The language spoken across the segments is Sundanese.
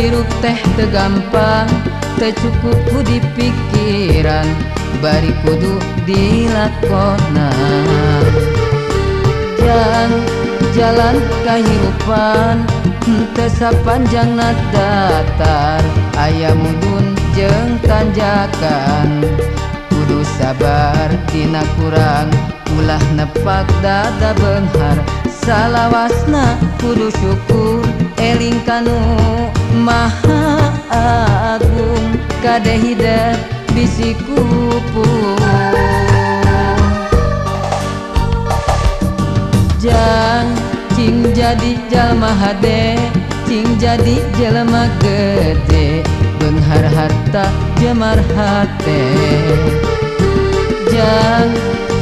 hirup teh teu gampang, teu cukup ku di pikiran, bari kudu dilakonan. Jalan kahirupan teu sapanjangna datar, aya mudun jeung tanjakan, kudu sabar dina kurang, ulah nepak dada beunghar, salawasna kudu syukur, eling kanu maha agung, kade hideep bisi kupu. Cing jadi jalma hade, cing jadi jelema gede, beunghar harta jemar hate. Jang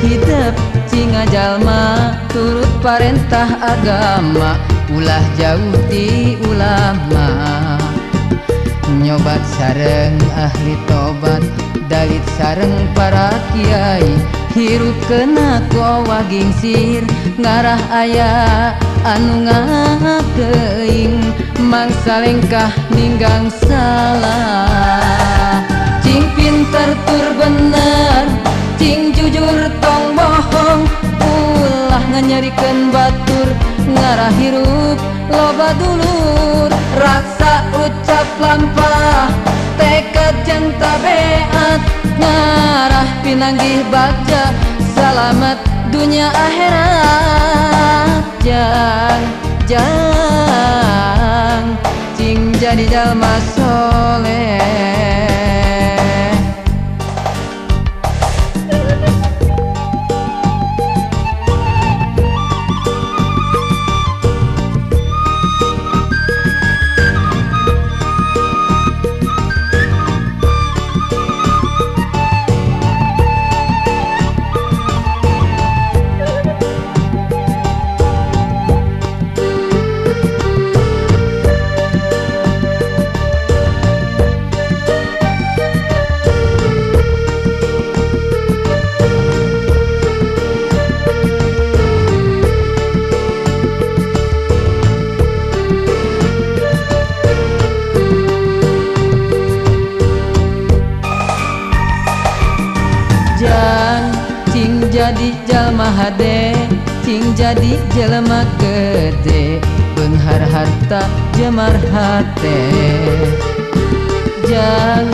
hidup cing jalma turut parentah agama, ulah jauh di ulama, nyobat sareng ahli tobat, dalit sareng para kiai, hirup kena kowa gingsir, ngarah aya anu ngakeing, mangsa lengkah ninggang salah. Cing pinter tur bener, cing jujur tong bohong, ulah nganyarikeun batur, ngarah hirup loba dulur, raksa ucap lampah, tekad jeung tabeat, ngarah pinanggih bagja, salamet dunia akhirat. Jang cing jadi jalma soleh. Cing jadi jalma hade, cing jadi jelema gede, beunghar harta jemar hate. Jang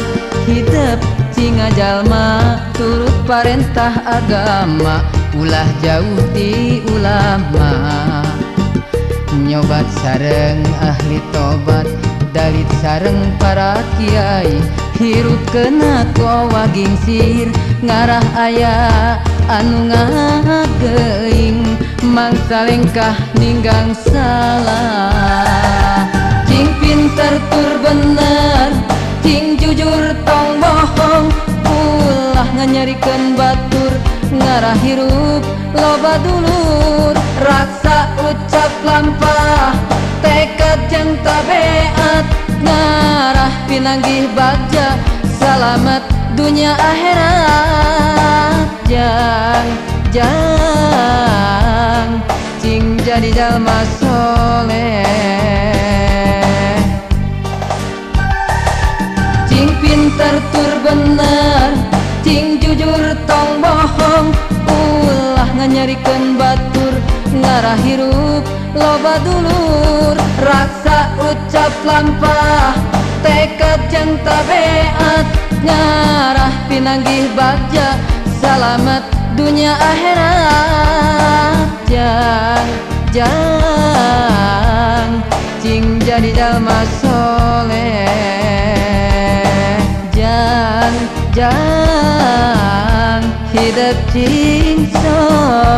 hidup cing jalma turut parentah agama, ulah jauh di ulama, nyobat sareng ahli tobat, dalit sareng para kiai, hirup kena kowa gingsir, ngarah aya anu ngakeing, mangsa lengkah ninggang salah. Cing pinter tur bener, cing jujur tong bohong, ulah nganyarikeun batur, ngarah hirup loba dulur, raksa ucap lampah, tekad jeung tabeat, ngarah pinanggih bagja, salamet dunia akhirat. Jang cing jadi jalma soleh. Cing pinter tur bener, cing jujur tong bohong, ulah nganyarikeun batur, ngarah hirup loba dulur, raksa ucap lampah, tekad jeung tabeat, ngarah pinanggih bagja, salamet dunia akhirat. Jang cing jadi jalma soleh. Jang hidup cing soleh.